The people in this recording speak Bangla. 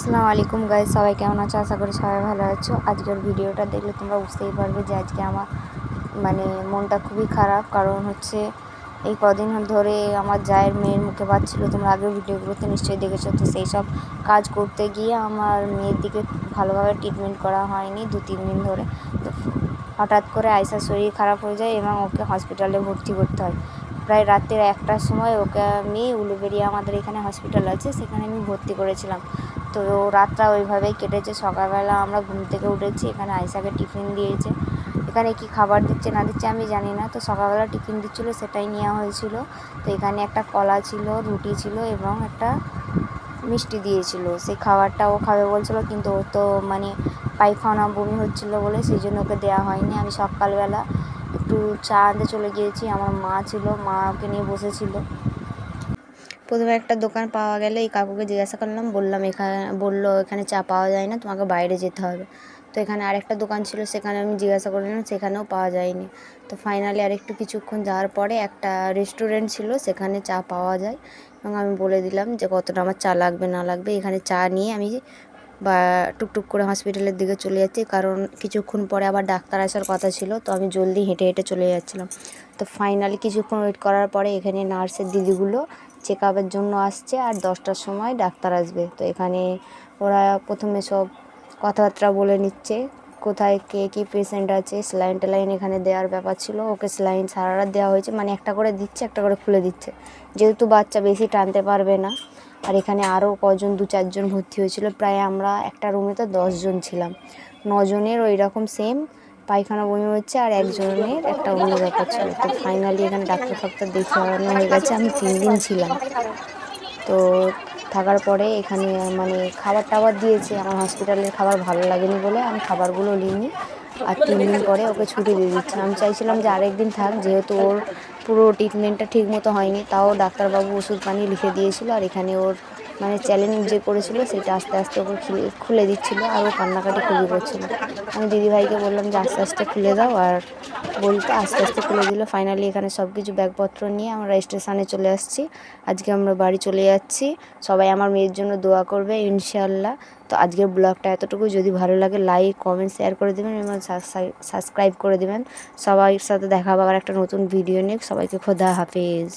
আসসালামু আলাইকুম গাইস, সবাই কেমন আছো? আশা করি সবাই ভালো আছো। আজকের ভিডিওটা দেখলে তোমরা বুঝতেই পারবে যে আজকে আমার মনটা খুবই খারাপ। কারণ হচ্ছে এই কদিন ধরে আমার জায়ের মেয়ের মুখে পাচ্ছিল, তোমরা আগের ভিডিওগুলোতে নিশ্চয়ই দেখেছো। তো সেই সব কাজ করতে গিয়ে আমার মেয়ের দিকে ভালোভাবে ট্রিটমেন্ট করা হয়নি 2-3 দিন ধরে। তো হঠাৎ করে আয়সার শরীর খারাপ হয়ে যায় এবং ওকে হসপিটালে ভর্তি করতে হয়। প্রায় রাতের 1টার সময় ওকে আমি উলুবেড়িয়া আমাদের এখানে হসপিটাল আছে, সেখানে আমি ভর্তি করেছিলাম। তো রাতটা ওইভাবেই কেটেছে। সকালবেলা আমরা ঘুম থেকে উঠেছি, এখানে আয়সাকে টিফিন দিয়েছে। এখানে কি খাবার দিচ্ছে না দিচ্ছে আমি জানি না। তো সকালবেলা টিফিন দিচ্ছিলো, সেটাই নেওয়া হয়েছিল। তো এখানে একটা কলা ছিল, রুটি ছিল এবং একটা মিষ্টি দিয়েছিল। সেই খাবারটা ও খাবে বলছিল, কিন্তু ও তো পায়খানা বমি হচ্ছিলো বলে সেই জন্য ওকে দেওয়া হয়নি। আমি সকালবেলা একটু চা আনতে চলে গিয়েছি, আমার মা ছিল, মা ওকে নিয়ে বসেছিল। প্রথমে একটা দোকান পাওয়া গেলে এই কাকুকে জিজ্ঞাসা করলাম, বললো এখানে চা পাওয়া যায় না, তোমাকে বাইরে যেতে হবে। তো এখানে আরেকটা দোকান ছিল, সেখানে আমি জিজ্ঞাসা করলাম, সেখানেও পাওয়া যায়নি। তো ফাইনালি আরেকটু কিছুক্ষণ যাওয়ার পরে একটা রেস্টুরেন্ট ছিল, সেখানে চা পাওয়া যায়। এবং আমি বলে দিলাম যে কতটা আমার চা লাগবে না লাগবে। এখানে চা নিয়ে আমি টুকটুক করে হসপিটালের দিকে চলে যাচ্ছি, কারণ কিছুক্ষণ পরে আবার ডাক্তার আসার কথা ছিল। তো আমি জলদি হেঁটে হেঁটে চলে যাচ্ছিলাম। তো ফাইনালি কিছুক্ষণ ওয়েট করার পরে এখানে নার্সের দিদিগুলো চেক আপের জন্য আসছে, আর 10টার সময় ডাক্তার আসবে। তো এখানে ওরা প্রথমে সব কথাবার্তা বলে নিচ্ছে, কোথায় কে কী পেশেন্ট আছে। স্যালাইন টেলাইন এখানে দেওয়ার ব্যাপার ছিল, ওকে স্যালাইন সারা রাত দেওয়া হয়েছে, একটা করে দিচ্ছে, একটা করে খুলে দিচ্ছে, যেহেতু বাচ্চা বেশি টানতে পারবে না। আর এখানে আরও কজন 2-4 জন ভর্তি হয়েছিল। প্রায় আমরা একটা রুমে তো 10 জন ছিলাম। 9 জনের ওই রকম সেম পায়খানা বমি হচ্ছে, আর একজনের একটা অন্য ব্যাপার ছিল। তো ফাইনালি এখানে ডাক্তার দেখানো হয়ে গেছে। আমি 3 দিন ছিলাম। তো থাকার পরে এখানে খাবার টাবার দিয়েছে। আমার হসপিটালের খাবার ভালো লাগেনি বলে আমি খাবারগুলো নিইনি। আর 3 দিন পরে ওকে ছুটি দিয়ে দিচ্ছে। আমি চাইছিলাম যে আরেকদিন থাক, যেহেতু ওর পুরো ট্রিটমেন্টটা ঠিক মতো হয়নি। তাও ডাক্তারবাবু ওষুধ পানি লিখে দিয়েছিল, আর এখানে ওর চ্যালেঞ্জ যে করেছিল সেটা আস্তে আস্তে ওকে খুলে দিচ্ছিলো, আর ও কান্নাকাটি খুবই করছিল। আমি দিদিভাইকে বললাম যে আস্তে আস্তে খুলে দাও, আর বলতে আস্তে আস্তে খুলে দিল। ফাইনালি এখানে সব কিছু ব্যাগপত্র নিয়ে আমরা স্টেশনে চলে আসছি। আজকে আমরা বাড়ি চলে যাচ্ছি। সবাই আমার মেয়ের জন্য দোয়া করবে ইনশাআল্লাহ। তো আজকের ব্লগটা এতটুকু। যদি ভালো লাগে লাইক কমেন্ট শেয়ার করে দেবেন এবং সাবস্ক্রাইব করে দেবেন। সবার সাথে দেখা হবে আবার একটা নতুন ভিডিও নিয়ে। সবাইকে খোদা হাফেজ।